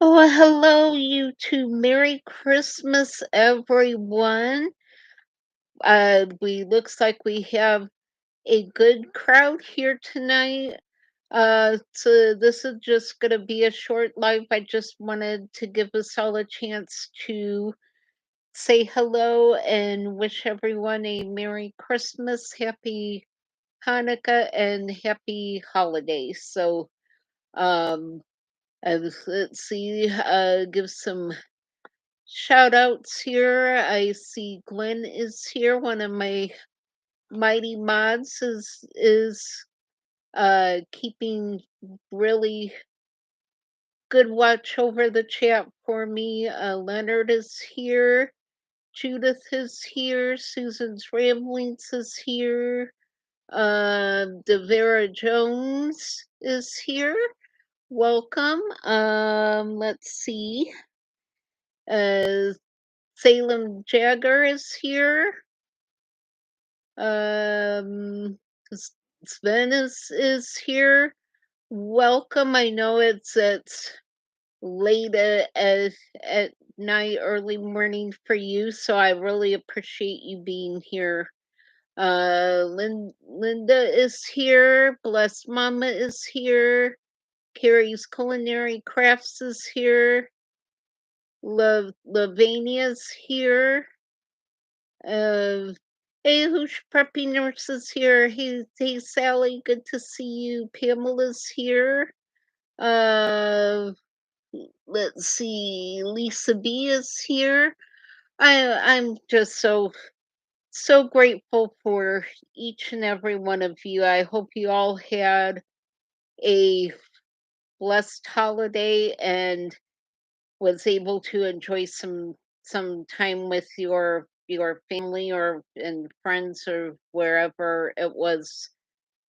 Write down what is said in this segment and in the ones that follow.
Oh, hello, you two. Merry Christmas, everyone. We looks like we have a good crowd here tonight. So this is just gonna be a short live. I just wanted to give us all a chance to say hello and wish everyone a Merry Christmas, Happy Hanukkah, and Happy Holidays. Um, let's see, give some shout outs here. I see Glenn is here. One of my mighty mods is keeping really good watch over the chat for me. Leonard is here. Judith is here. Susan's Ramblings is here. Devera Jones is here. Welcome. Let's see. Uh, Salem Jagger is here. Um, S- Sven is here. Welcome. I know it's late at night, early morning for you, so I really appreciate you being here. Linda is here. Blessed Mama is here. Carrie's Culinary Crafts is here. Lavania's here. Uh, hey, who's preppy nurse is here? Hey, Sally, good to see you. Pamela's here. Uh, let's see, Lisa B is here. I'm just so grateful for each and every one of you. I hope you all had a blessed holiday and was able to enjoy some time with your family or and friends or wherever it was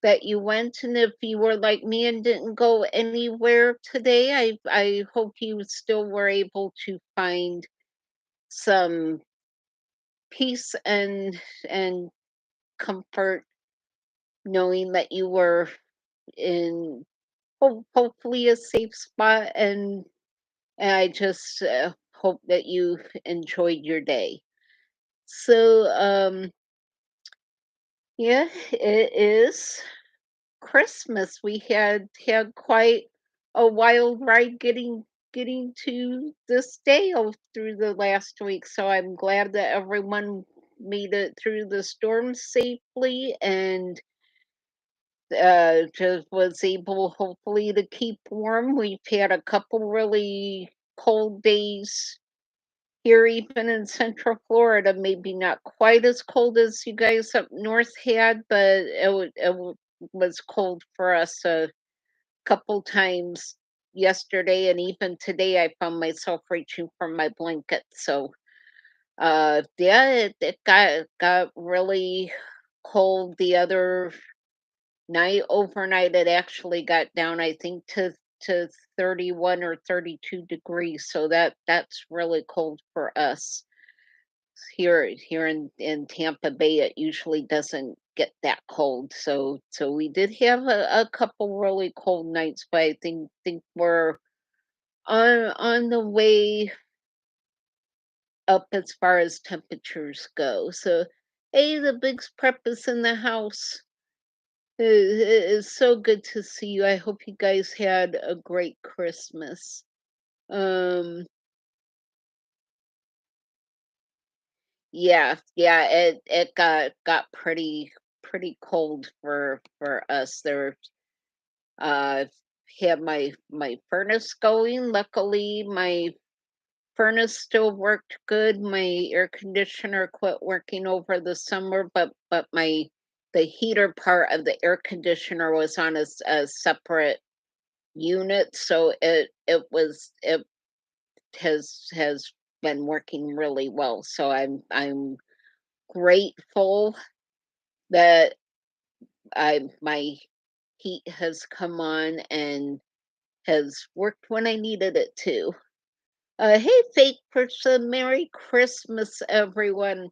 that you went. And if you were like me and didn't go anywhere today, I hope you still were able to find some peace and comfort knowing that you were in hopefully a safe spot. And I just hope that you enjoyed your day. So, yeah, it is Christmas. We had quite a wild ride getting to this day through the last week. So I'm glad that everyone made it through the storm safely and just was able hopefully to keep warm. We've had a couple really cold days here, even in Central Florida, maybe not quite as cold as you guys up north had, but was cold for us a couple times yesterday, and even today I found myself reaching for my blanket. So, yeah, it got really cold the other night. Overnight, it actually got down, I think, to 31 or 32 degrees. So that's really cold for us here in Tampa Bay. It usually doesn't get that cold. So we did have a couple really cold nights, but I think we're on the way up as far as temperatures go. So hey, the big prep is in the house. It is so good to see you. I hope you guys had a great Christmas. Um yeah, it got pretty cold for us. There uh had my furnace going. Luckily my furnace still worked good. My air conditioner quit working over the summer, but my the heater part of the air conditioner was on a separate unit, so it has been working really well. So I'm grateful that I my heat has come on and has worked when I needed it to. Hey, fake person, Merry Christmas, everyone.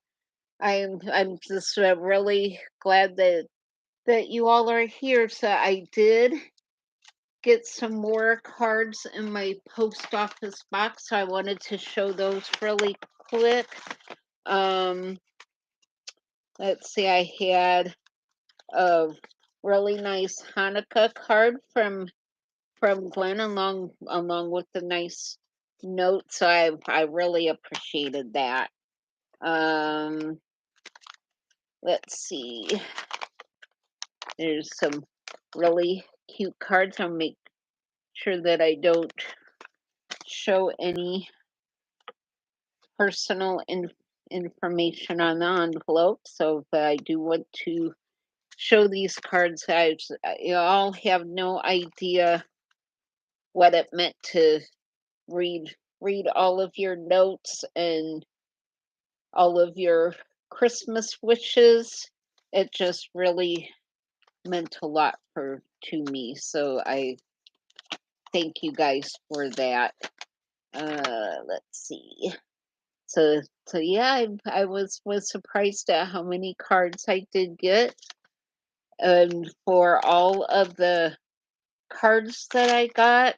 I'm just really glad that you all are here. So I did get some more cards in my post office box, so I wanted to show those really quick. Um, let's see, I had a really nice Hanukkah card from Glenn along with the nice note, so I really appreciated that. Um, let's see. There's some really cute cards. I'll make sure that I don't show any personal information on the envelope. So, but I do want to show these cards. You all have no idea what it meant to read read all of your notes and all of your Christmas wishes. It just really meant a lot for to me. So I thank you guys for that. Let's see. So so yeah, I was surprised at how many cards I did get. And for all of the cards that I got,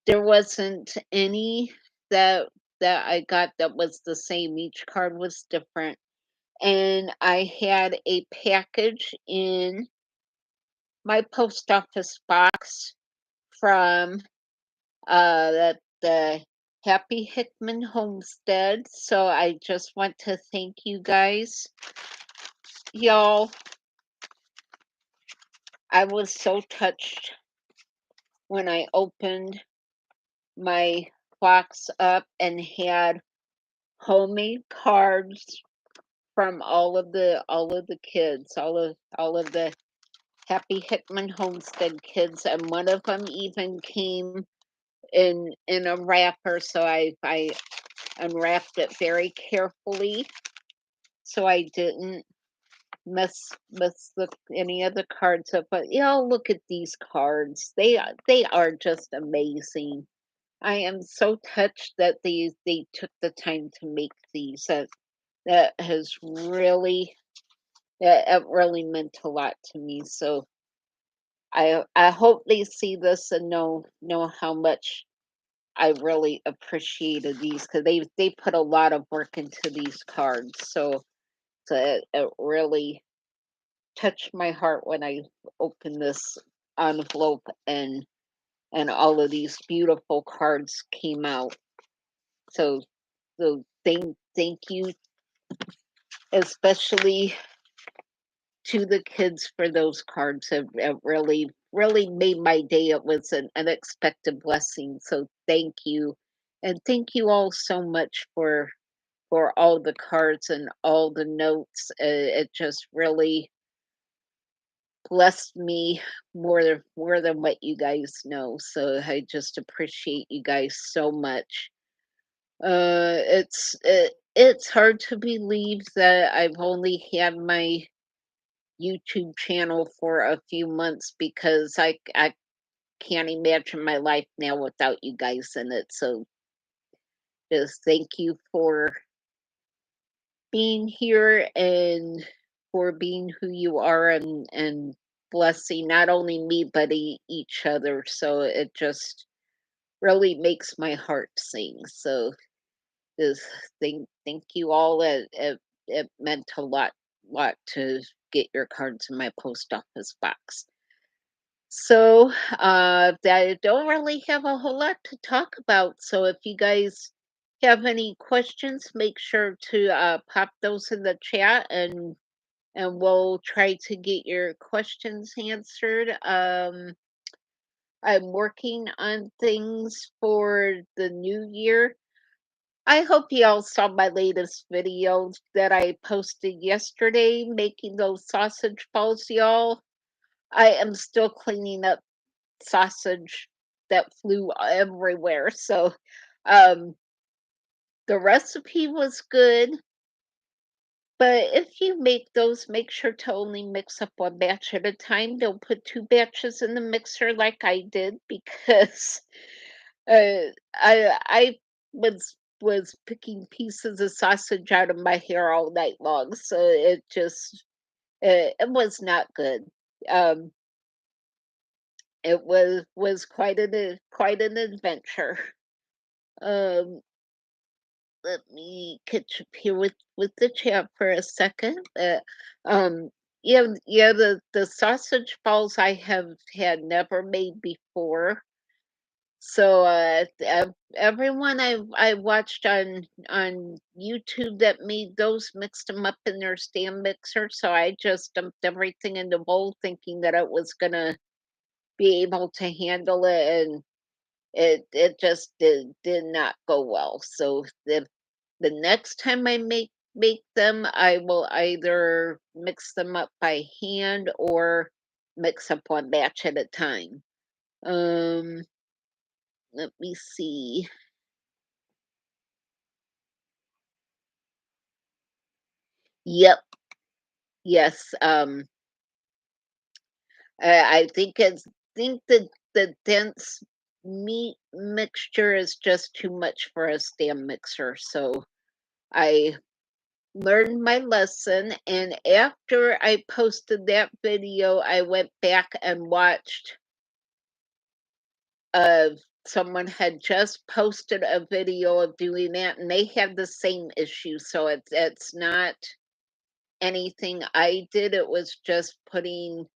there wasn't any that I got that was the same. Each card was different. And I had a package in my post office box from the Happy Hickman Homestead. So I just want to thank you guys. Y'all, I was so touched when I opened my box up and had homemade cards from all of the kids, all of the Happy Hickman Homestead kids, and one of them even came in a wrapper, so I unwrapped it very carefully so I didn't mess any of the cards up. But y'all look at these cards. They are just amazing. I am so touched that they took the time to make these. That has really that really meant a lot to me. So I hope they see this and know how much I really appreciated these because they put a lot of work into these cards. So it really touched my heart when I opened this envelope and all of these beautiful cards came out. So so thank you especially to the kids for those cards. It really made my day. It was an unexpected blessing. So thank you. And thank you all so much for all the cards and all the notes. It just really blessed me more than what you guys know. So I just appreciate you guys so much. It's hard to believe that I've only had my YouTube channel for a few months because I can't imagine my life now without you guys in it. So just thank you for being here and for being who you are and blessing not only me but each other. So it just really makes my heart sing. So just thank you all. It meant a lot to get your cards in my post office box. So I don't really have a whole lot to talk about. So if you guys have any questions, make sure to pop those in the chat and we'll try to get your questions answered. I'm working on things for the new year. I hope you all saw my latest video that I posted yesterday making those sausage balls, y'all. I am still cleaning up sausage that flew everywhere. So um the recipe was good, but if you make those, make sure to only mix up one batch at a time. Don't put two batches in the mixer like I did because I was picking pieces of sausage out of my hair all night long. So it just it was not good. Um It was quite an adventure. Um, Let me catch up here with the chat for a second. Um, yeah, the sausage balls I have had never made before. So everyone I watched on YouTube that made those mixed them up in their stand mixer. So I just dumped everything in the bowl, thinking that it was gonna be able to handle it, and it just did not go well. So the next time I make them, I will either mix them up by hand or mix up one batch at a time. Um, Let me see. Yep. Yes. I think the dense meat mixture is just too much for a stand mixer. So I learned my lesson, and after I posted that video, I went back and watched someone had just posted a video of doing that, and they had the same issue. So it's not anything I did. It was just putting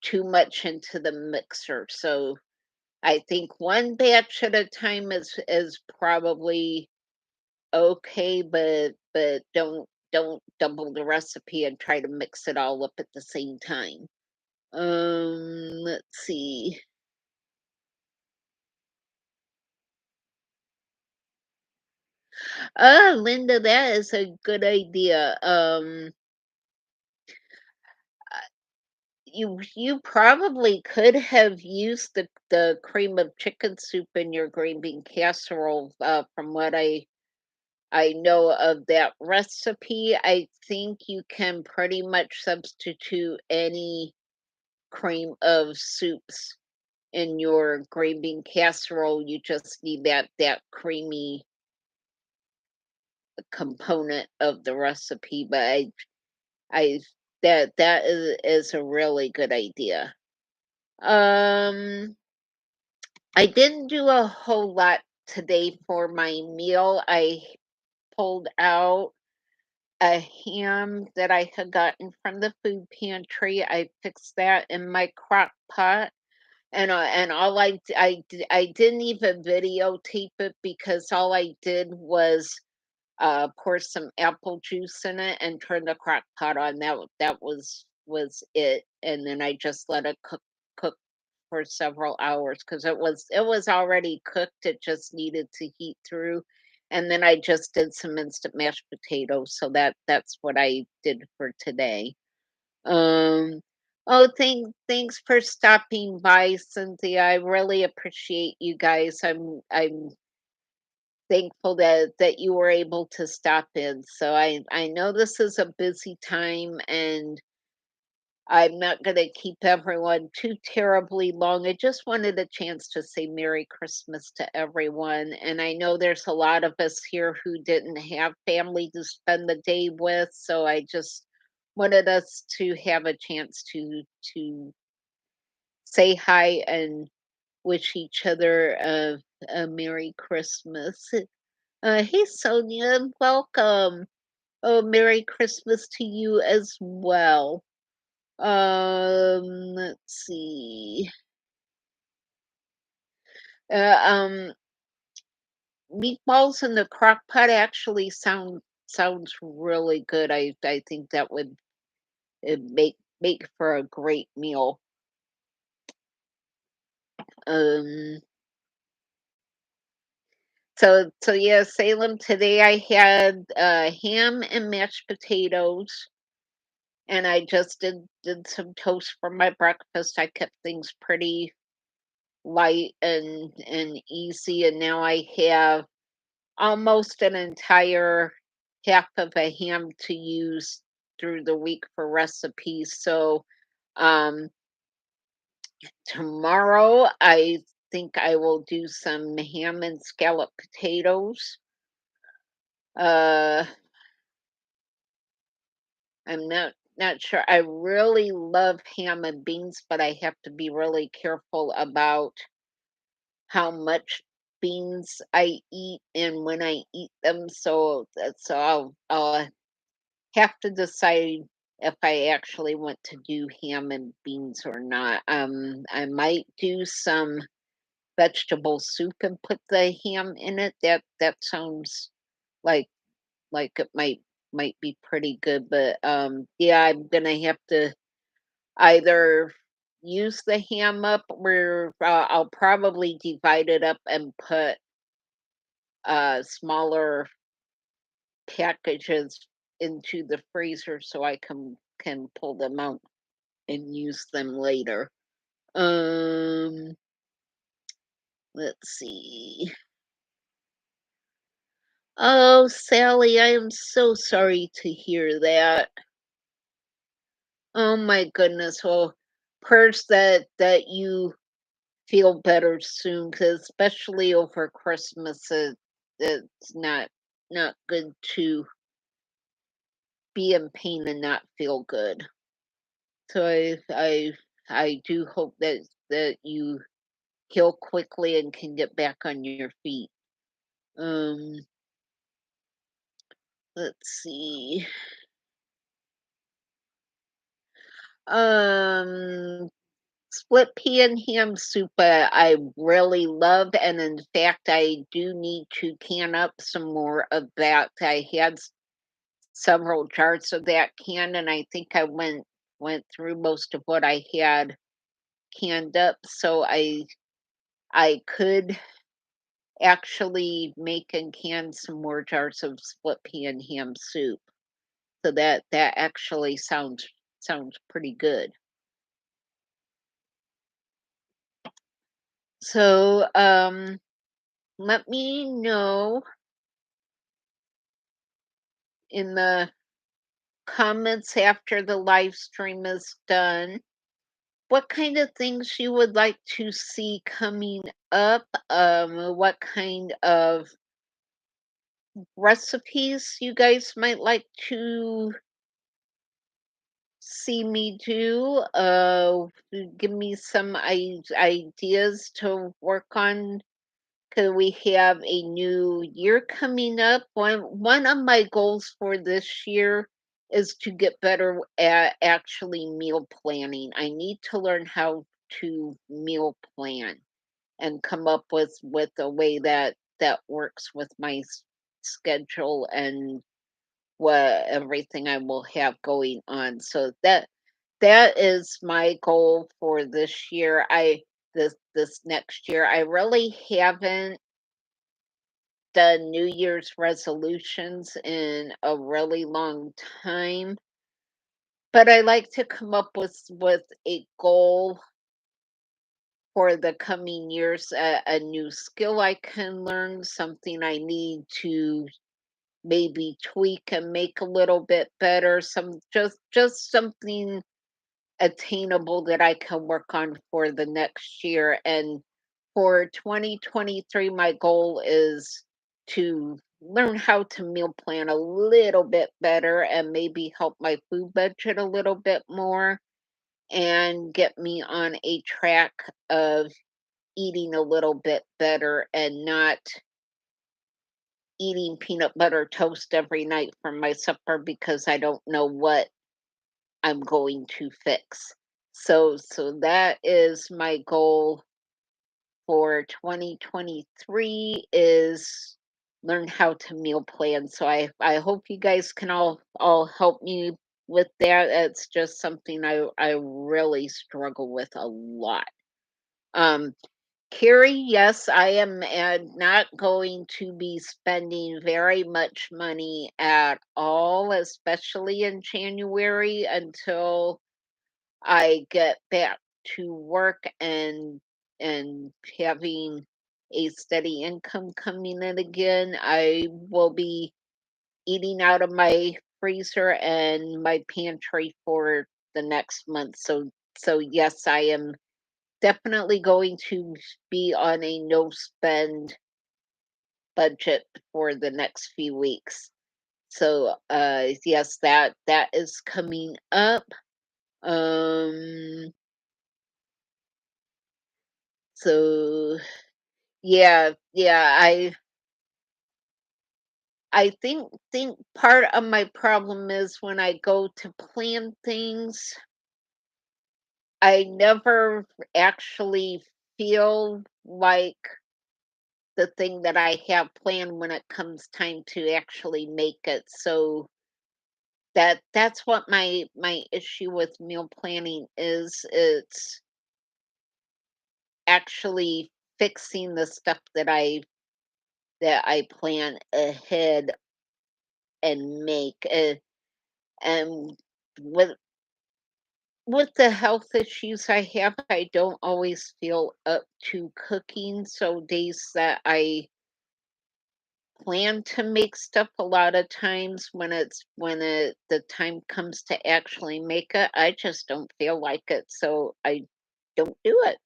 too much into the mixer. So I think one batch at a time is probably okay, but don't double the recipe and try to mix it all up at the same time. Let's see. Linda, that is a good idea. You probably could have used the cream of chicken soup in your green bean casserole. From what I know of that recipe, I think you can pretty much substitute any cream of soups in your green bean casserole. You just need that creamy component of the recipe. But I that is a really good idea. Um, I didn't do a whole lot today for my meal. I pulled out a ham that I had gotten from the food pantry. I fixed that in my crock pot, and all I didn't even videotape it because all I did was pour some apple juice in it and turn the crock pot on. That was it, and then I just let it cook for several hours because it was already cooked. It just needed to heat through, and then I just did some instant mashed potatoes. So that's what I did for today. Um, oh, thanks for stopping by, Cynthia. I really appreciate you guys. I'm thankful that you were able to stop in. So I know this is a busy time, and I'm not going to keep everyone too terribly long. I just wanted a chance to say Merry Christmas to everyone. And I know there's a lot of us here who didn't have family to spend the day with, so I just wanted us to have a chance to say hi and wish each other a Merry Christmas. Hey Sonia, welcome. Oh, Merry Christmas to you as well. Let's see. Uh, um, Meatballs in the crock pot actually sounds really good. I think that would make for a great meal. Um, so yeah, Salem today I had ham and mashed potatoes, and I just did some toast for my breakfast. I kept things pretty light and easy, and now I have almost an entire half of a ham to use through the week for recipes. So um tomorrow I think I will do some ham and scallop potatoes. Uh I'm not not sure. I really love ham and beans, but I have to be really careful about how much beans I eat and when I eat them. So I'll have to decide if I actually want to do ham and beans or not. I might do some vegetable soup and put the ham in it. That sounds like it might be pretty good, but yeah, I'm gonna have to either use the ham up where I'll probably divide it up and put smaller packages into the freezer so I can pull them out and use them later. Um, let's see. Oh, Sally, I am so sorry to hear that. Oh my goodness. Well, prayers that you feel better soon, 'cause especially over Christmas, it's not good to be in pain and not feel good. So I do hope that you heal quickly and can get back on your feet. Um, let's see. Um, Split pea and ham soup, I really love, and in fact, I do need to can up some more of that. I had several jars of that canned, and I think I went through most of what I had canned up, so I could actually make and can some more jars of split pea and ham soup. So that actually sounds pretty good. So let me know in the comments after the live stream is done what kind of things you would like to see coming up, what kind of recipes you guys might like to see me do. Give me some ideas to work on because we have a new year coming up. One of my goals for this year is to get better at actually meal planning. I need to learn how to meal plan and come up with a way that works with my schedule and what everything I will have going on. So that is my goal for this year. This next year. I really haven't done New Year's resolutions in a really long time, but I like to come up with a goal for the coming years, a new skill I can learn, something I need to maybe tweak and make a little bit better, some just something attainable that I can work on for the next year. And for 2023, my goal is to learn how to meal plan a little bit better and maybe help my food budget a little bit more and get me on a track of eating a little bit better and not eating peanut butter toast every night for my supper because I don't know what I'm going to fix. So that is my goal for 2023 is learn how to meal plan. So I hope you guys can all help me with that. It's just something I really struggle with a lot. Um Carrie, yes, I am not going to be spending very much money at all, especially in January until I get back to work and having a steady income coming in again. I will be eating out of my freezer and my pantry for the next month. So yes, I am definitely going to be on a no spend budget for the next few weeks. So, yes, that is coming up. Um, so yeah, I think part of my problem is when I go to plan things, I never actually feel like the thing that I have planned when it comes time to actually make it. So that's what my issue with meal planning is. It's actually fixing the stuff that I plan ahead and make. And with with the health issues I have, I don't always feel up to cooking. So days that I plan to make stuff, a lot of times when the time comes to actually make it, I just don't feel like it. So I don't do it.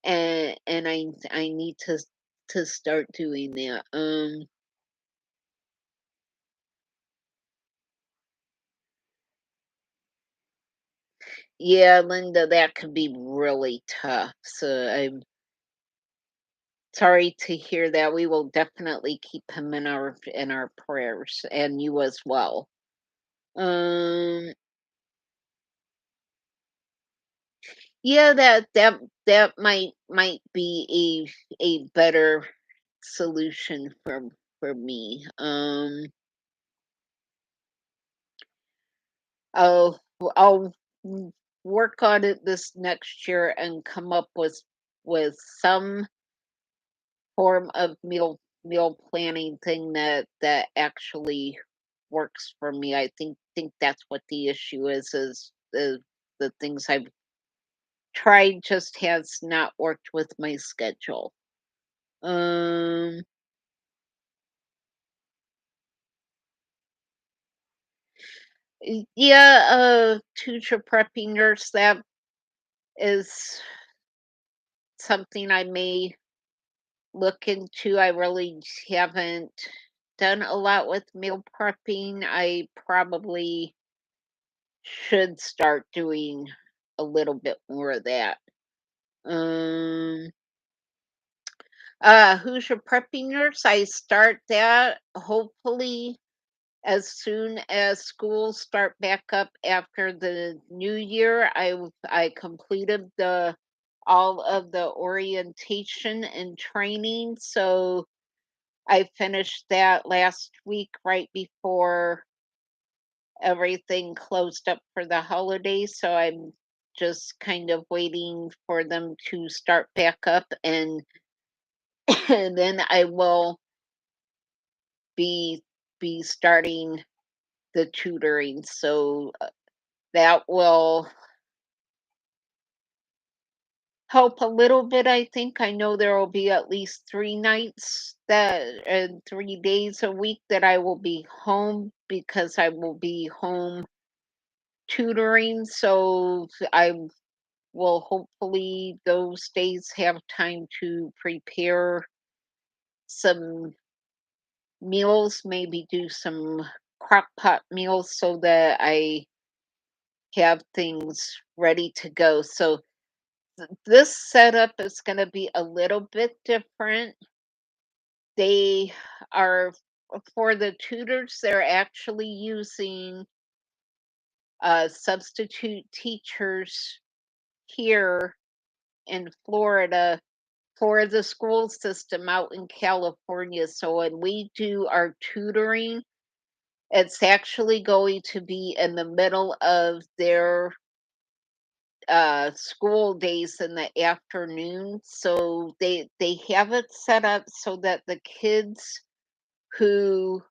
And I need to start doing that. Yeah, Linda, that could be really tough. So I'm sorry to hear that. We will definitely keep him in our prayers, and you as well. Um, yeah, that might be a better solution for me. I'll work on it this next year and come up with some form of meal planning thing that actually works for me. I think that's what the issue is the things I've tried just has not worked with my schedule. Um yeah, tutor prepping nurse, that is something I may look into. I really haven't done a lot with meal prepping. I probably should start doing a little bit more of that. Um, who's your prepping nurse? I start that hopefully as soon as schools start back up after the new year. I completed the all of the orientation and training, so I finished that last week right before everything closed up for the holidays, so I'm just kind of waiting for them to start back up, and and then I will be be starting the tutoring. So that will help a little bit, I think. I know there will be at least 3 nights that and 3 days a week that I will be home because I will be home tutoring, so I will hopefully those days have time to prepare some meals, maybe do some crock pot meals so that I have things ready to go. So this setup is going to be a little bit different. They are for the tutors, they're actually using substitute teachers here in Florida for the school system out in California. So when we do our tutoring, it's actually going to be in the middle of their school days in the afternoon. So they have it set up so that the kids who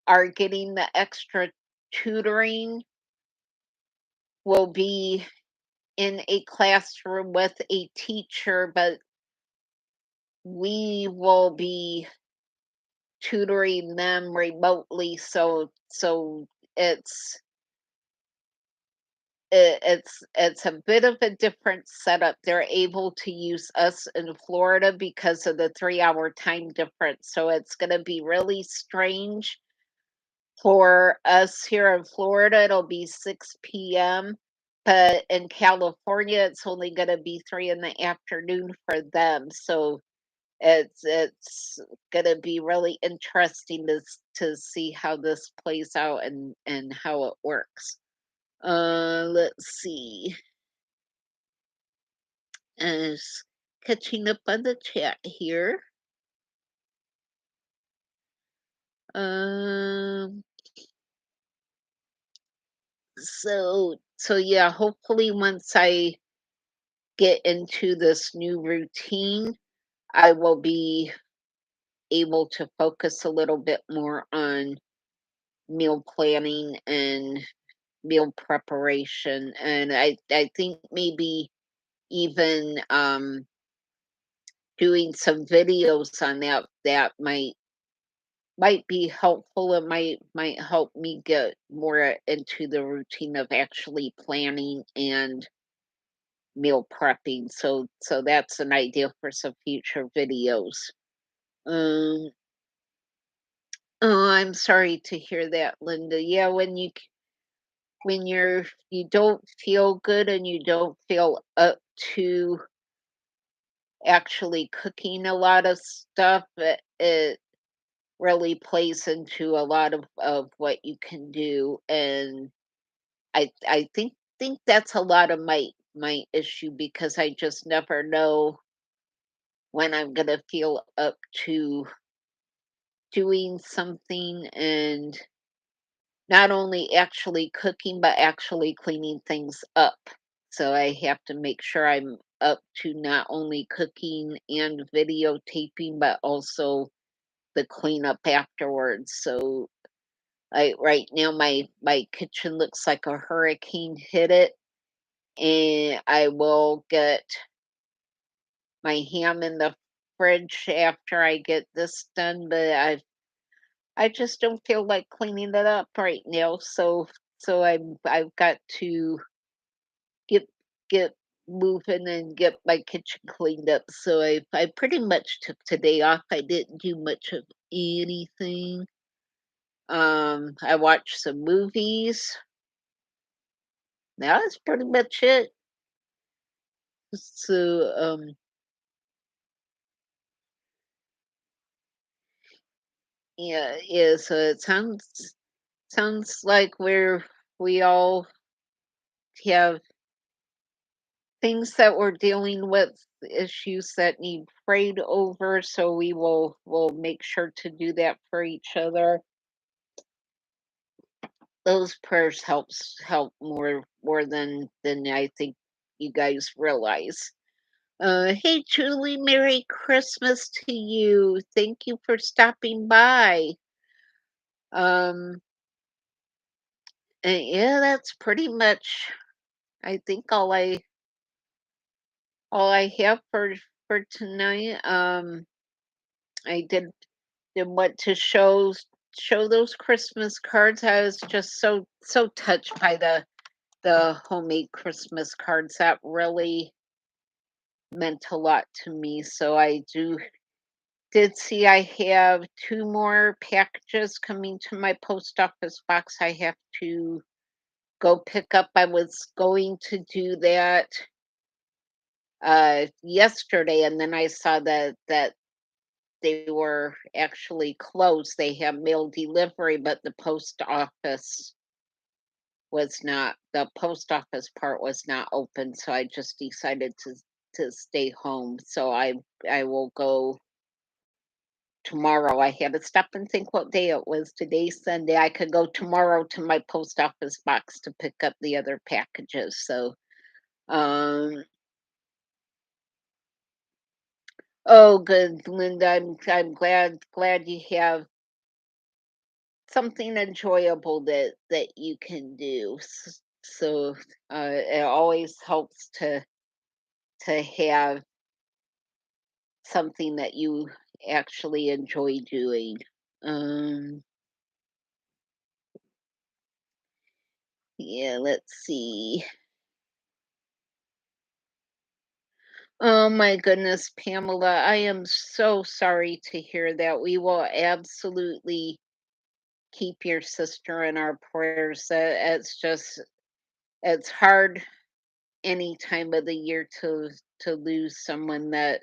are getting the extra tutoring will be in a classroom with a teacher, but we will be tutoring them remotely. So it's it's a bit of a different setup. They're able to use us in Florida because of the 3-hour time difference. So it's going to be really strange For us here in Florida, it'll be 6 p.m., but in California, it's only gonna be 3 in the afternoon for them, so it's gonna be really interesting to see how this plays out and how it works. Let's see. Just catching up on the chat here. Um, so yeah, hopefully once I get into this new routine, I will be able to focus a little bit more on meal planning and meal preparation. And I think maybe even doing some videos on that might be helpful. It might help me get more into the routine of actually planning and meal prepping. So that's an idea for some future videos. Um, oh, I'm sorry to hear that, Linda. Yeah, when you don't feel good and you don't feel up to actually cooking a lot of stuff, it really plays into a lot of what you can do. And I think that's a lot of my issue because I just never know when I'm gonna feel up to doing something, and not only actually cooking, but actually cleaning things up. So I have to make sure I'm up to not only cooking and videotaping, but also the cleanup afterwards. So right now my kitchen looks like a hurricane hit it, and I will get my ham in the fridge after I get this done, but I just don't feel like cleaning it up right now. So I've got to get get moving and get my kitchen cleaned up. So I pretty much took today off. I didn't do much of anything. I watched some movies. That was pretty much it. So yeah, yeah. So it sounds like we all have things that we're dealing with, issues that need prayed over. So will make sure to do that for each other. Those prayers help more than I think you guys realize. Hey Julie, Merry Christmas to you. Thank you for stopping by. Um, and yeah, that's pretty much I think all I have for tonight. I did want to show those Christmas cards. I was just so touched by the homemade Christmas cards. That really meant a lot to me. So I did see I have two more packages coming to my post office box I have to go pick up. I was going to do that yesterday, and then I saw that they were actually closed. They have mail delivery, but the post office part was not open, so I just decided to stay home. So I will go tomorrow. I had to stop and think what day it was. Today's Sunday. I could go tomorrow to my post office box to pick up the other packages. So um oh good, Linda. I'm glad you have something enjoyable that you can do. So it always helps to have something that you actually enjoy doing. Um, yeah, let's see. Oh my goodness, Pamela, I am so sorry to hear that. We will absolutely keep your sister in our prayers. It's just it's hard any time of the year to lose someone that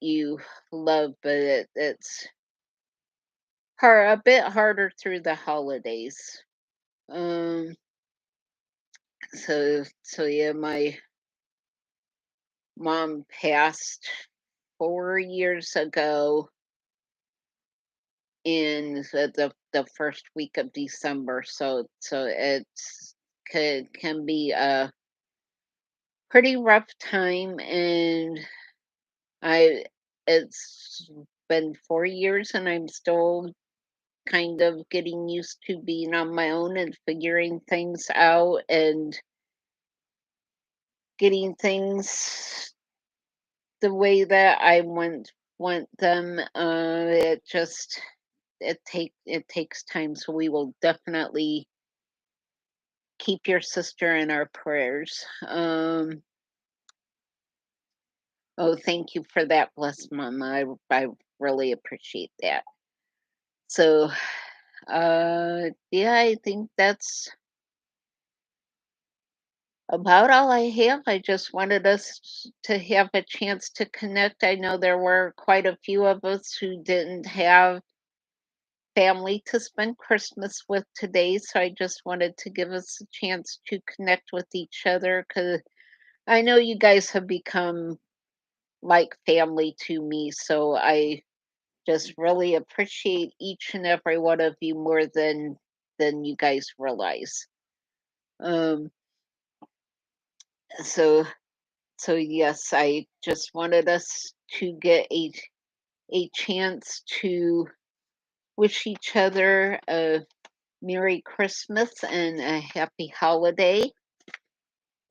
you love, but it's a bit harder through the holidays. Um, so yeah, my mom passed 4 years ago in the first week of December. So it's can be a pretty rough time, and I it's been 4 years, and I'm still kind of getting used to being on my own and figuring things out and getting things the way that I want them. It takes time, so we will definitely keep your sister in our prayers. Oh, thank you for that, bless mama. I really appreciate that. So, yeah, I think that's about all I have. I just wanted us to have a chance to connect. I know there were quite a few of us who didn't have family to spend Christmas with today, so I just wanted to give us a chance to connect with each other because I know you guys have become like family to me, so I just really appreciate each and every one of you more than you guys realize. Um, so so yes, I just wanted us to get a chance to wish each other a Merry Christmas and a happy holiday.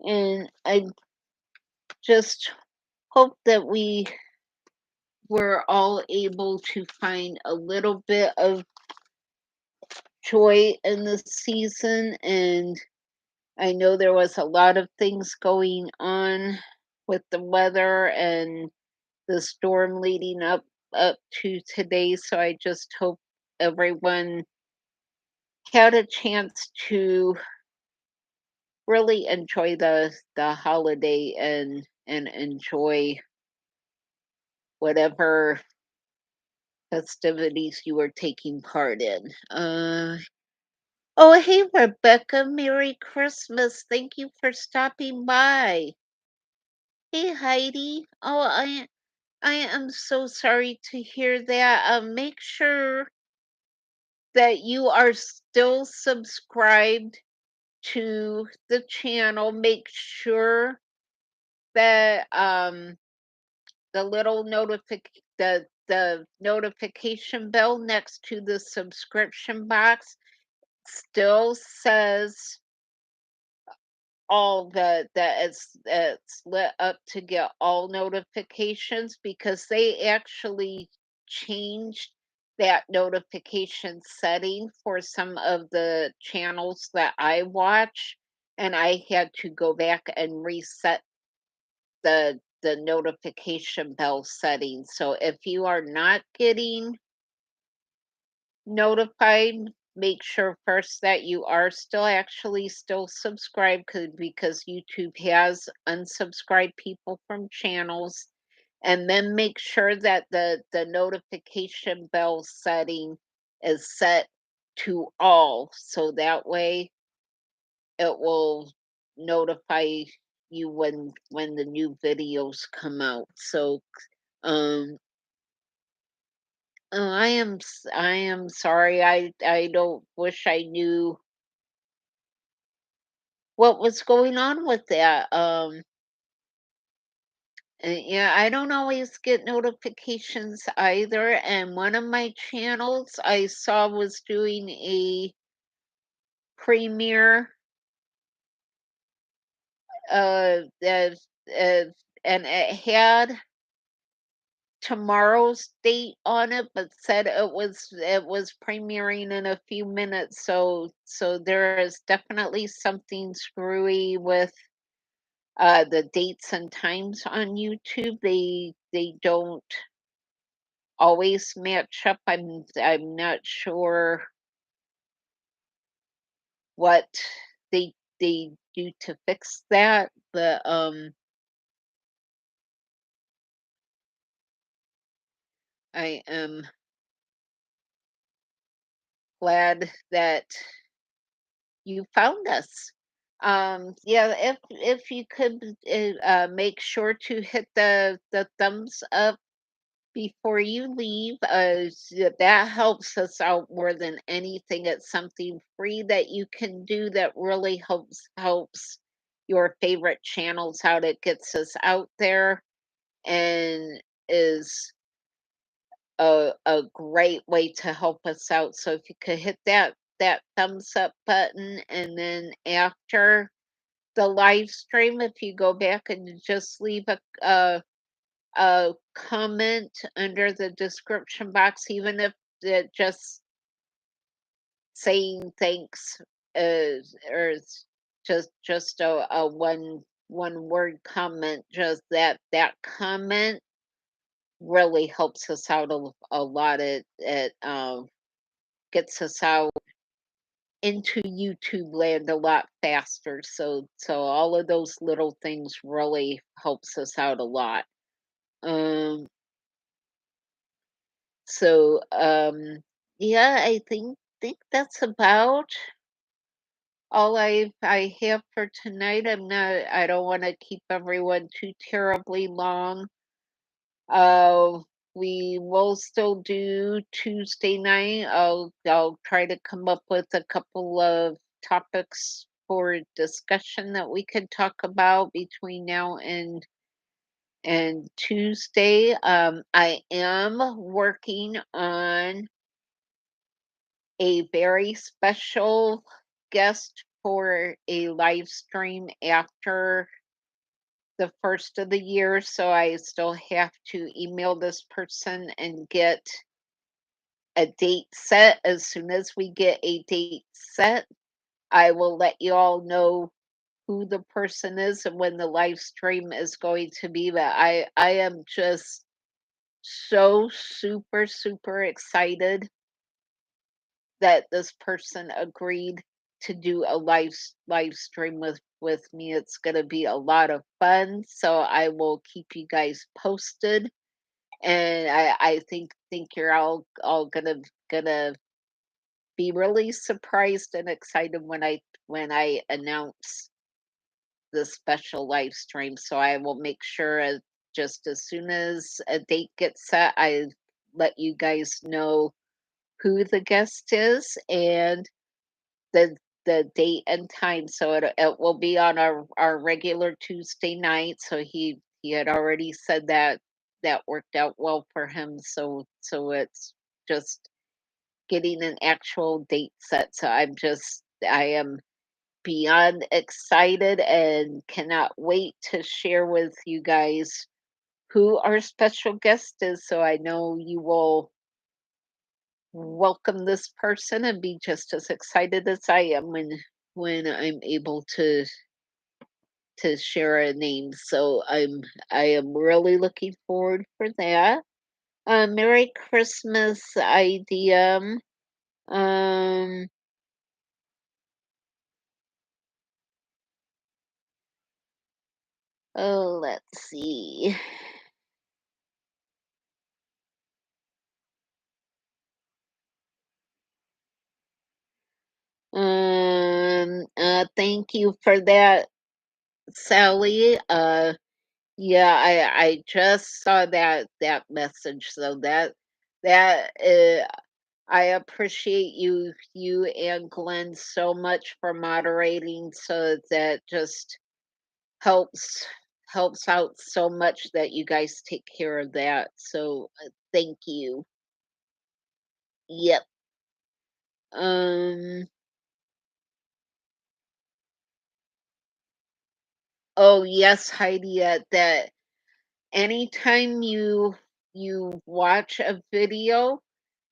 And I just hope that we were all able to find a little bit of joy in the season. And I know there was a lot of things going on with the weather and the storm leading up to today. So I just hope everyone had a chance to really enjoy the holiday and enjoy whatever festivities you were taking part in. Oh, hey, Rebecca, Merry Christmas. Thank you for stopping by. Hey, Heidi. Oh, I am so sorry to hear that. Make sure that you are still subscribed to the channel. Make sure that the little the notification bell next to the subscription box still says all that it's lit up to get all notifications because they actually changed that notification setting for some of the channels that I watch, and I had to go back and reset the notification bell setting. So if you are not getting notified, make sure first that you are still subscribed because YouTube has unsubscribed people from channels. And then make sure that the notification bell setting is set to all. So that way it will notify you when the new videos come out. So um I am sorry. I don't wish I knew what was going on with that. Yeah, I don't always get notifications either. And one of my channels I saw was doing a premiere that uh, and it had tomorrow's date on it, but said it was premiering in a few minutes. So there is definitely something screwy with the dates and times on YouTube. They don't always match up. I'm not sure what they do to fix that, but I am glad that you found us. Yeah, if you could make sure to hit the thumbs up before you leave, that helps us out more than anything. It's something free that you can do that really helps your favorite channels out. It gets us out there and is a great way to help us out. So if you could hit that thumbs up button, and then after the live stream, if you go back and just leave a comment under the description box, even if it just saying thanks, or it's just a one word comment, just that comment really helps us out a lot. It gets us out into YouTube land a lot faster. So all of those little things really helps us out a lot. Um yeah, I think that's about all I have for tonight. I don't want to keep everyone too terribly long. Uh, we will still do Tuesday night. I'll try to come up with a couple of topics for discussion that we could talk about between now and Tuesday. I am working on a very special guest for a live stream after the first of the year, so I still have to email this person and get a date set. As soon as we get a date set, I will let you all know who the person is and when the live stream is going to be. But I am just so super excited that this person agreed to do a live stream with me. It's going to be a lot of fun, so I will keep you guys posted. And I think you're all gonna be really surprised and excited when I announce the special live stream. So I will make sure, just as soon as a date gets set, I let you guys know who the guest is and the the date and time. So it will be on our regular Tuesday night. So he had already said that that worked out well for him. So it's just getting an actual date set. So I am beyond excited and cannot wait to share with you guys who our special guest is. So I know you will welcome this person and be just as excited as I am when I'm able to share a name. So I am really looking forward for that. Merry Christmas, IDM. Um, oh, let's see. Thank you for that, Sally. Yeah, I just saw that message, so that I appreciate you and Glenn so much for moderating, so that just helps helps out so much that you guys take care of that. So thank you. Yep. Um. Oh yes, Heidi. That anytime you watch a video,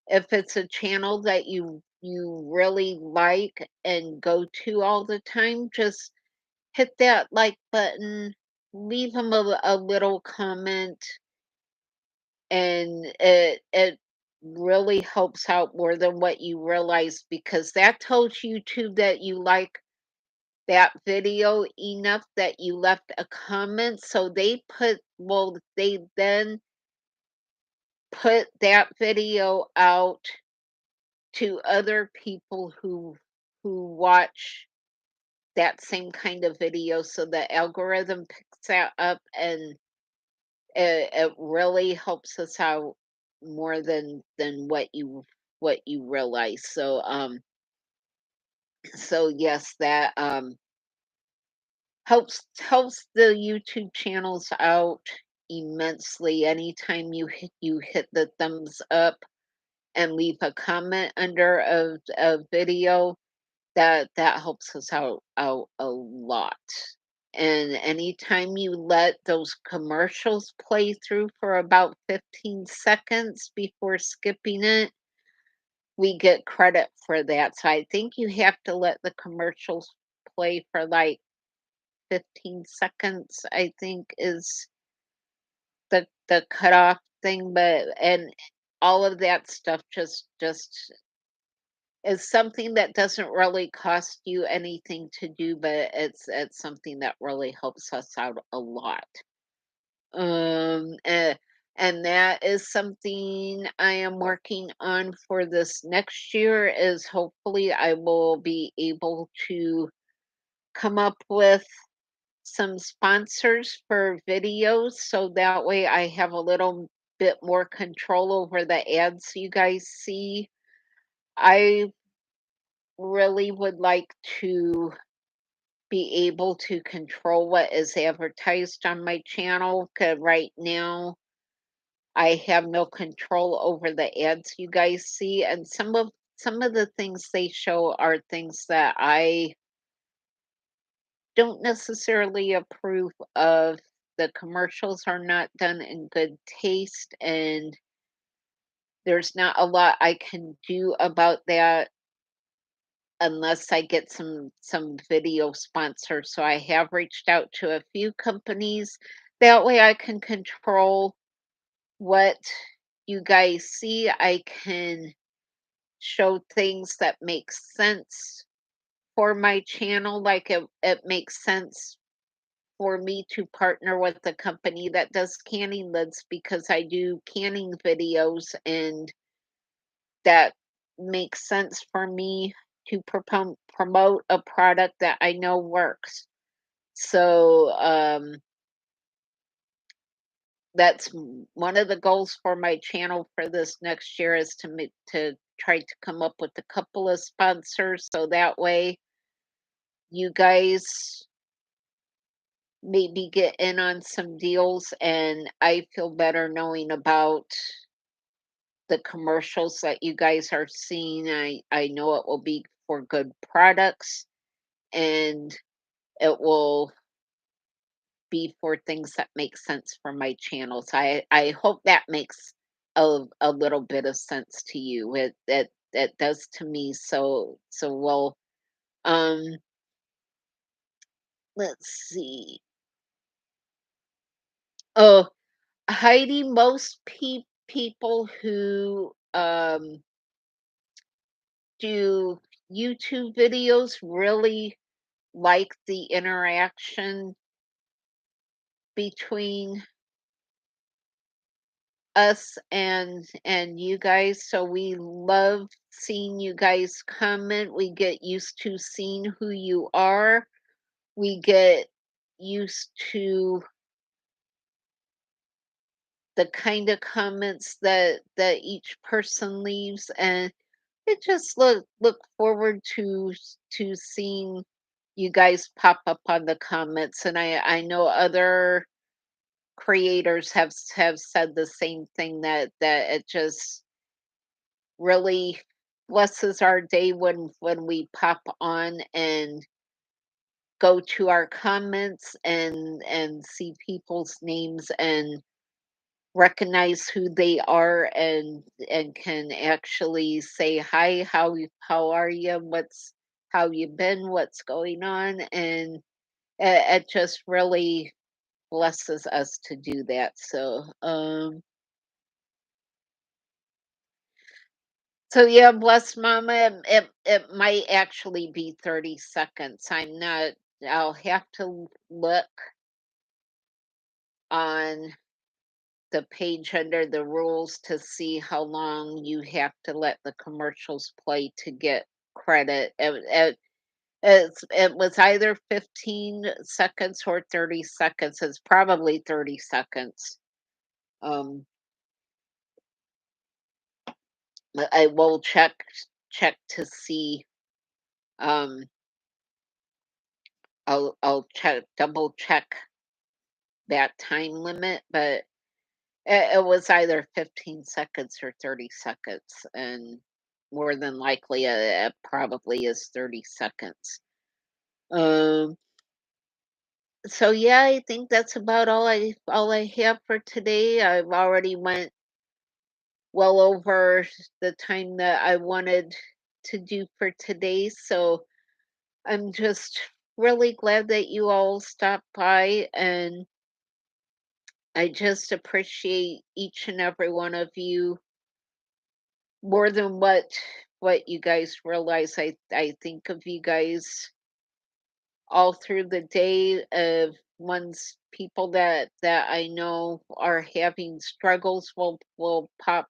if it's a channel that you really like and go to all the time, just hit that like button, leave them a little comment, and it really helps out more than what you realize, because that tells YouTube that you like that video enough that you left a comment. So they then put that video out to other people who watch that same kind of video, so the algorithm picks that up, and it really helps us out more than what you realize. So yes, that helps the YouTube channels out immensely. Anytime you hit the thumbs up and leave a comment under a video, that helps us out a lot. And anytime you let those commercials play through for about 15 seconds before skipping it, we get credit for that. So I think you have to let the commercials play for like 15 seconds, I think is the cutoff thing. But and all of that stuff just is something that doesn't really cost you anything to do, but it's something that really helps us out a lot. Um, eh, and that is something I am working on for this next year, is hopefully I will be able to come up with some sponsors for videos, so that way I have a little bit more control over the ads you guys see. I really would like to be able to control what is advertised on my channel, 'cause right now I have no control over the ads you guys see, and some of the things they show are things that I don't necessarily approve of. The commercials are not done in good taste, and there's not a lot I can do about that unless I get some video sponsors. So I have reached out to a few companies. That way I can control what you guys see. I can show things that make sense for my channel. Like it makes sense for me to partner with a company that does canning lids, because I do canning videos, and that makes sense for me to promote a product that I know works. So that's one of the goals for my channel for this next year, is to try to come up with a couple of sponsors, so that way you guys maybe get in on some deals, and I feel better knowing about the commercials that you guys are seeing. I know it will be for good products, and it will be for things that make sense for my channel. So I hope that makes a little bit of sense to you. It does to me. So well, um let's see. Oh, Heidi, most people who do YouTube videos really like the interaction between us and you guys. So we love seeing you guys comment. We get used to seeing who you are. We get used to the kind of comments that each person leaves, and it just look forward to seeing you guys pop up on the comments. And I know other creators have said the same thing, that it just really blesses our day when we pop on and go to our comments and see people's names and recognize who they are, and can actually say hi, how are you, how you been, what's going on. And it just really blesses us to do that. So So yeah, bless mama. It might actually be 30 seconds. I'm not. I'll have to look on the page under the rules to see how long you have to let the commercials play to get credit. It was either 15 seconds or 30 seconds. It's probably 30 seconds. Um, but I will check to see. Um, I'll check double check that time limit, but it was either 15 seconds or 30 seconds, and more than likely, it probably is 30 seconds. Um, so yeah, I think that's about all I have for today. I've already went well over the time that I wanted to do for today, so I'm just really glad that you all stopped by, and I just appreciate each and every one of you more than what you guys realize. I think of you guys all through the day. Of Once people that I know are having struggles will pop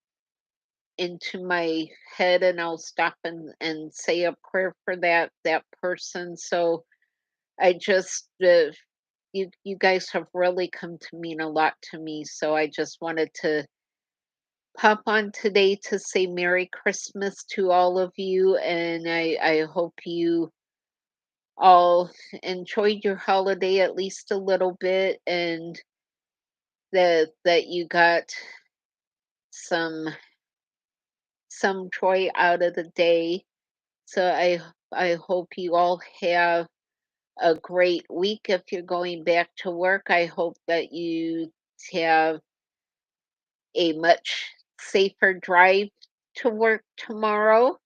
into my head, and I'll stop and say a prayer for that person. So I just you guys have really come to mean a lot to me. So I just wanted to pop on today to say Merry Christmas to all of you, and I hope you all enjoyed your holiday at least a little bit, and that you got some joy out of the day. So I hope you all have a great week. If you're going back to work, I hope that you have a much safer drive to work tomorrow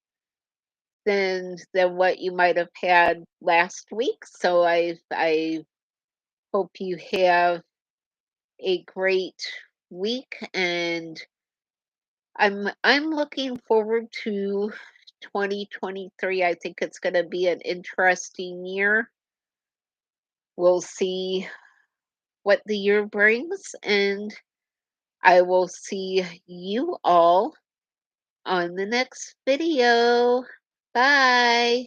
than what you might have had last week. So I hope you have a great week, and I'm looking forward to 2023. I think it's going to be an interesting year. We'll see what the year brings, and I will see you all on the next video. Bye.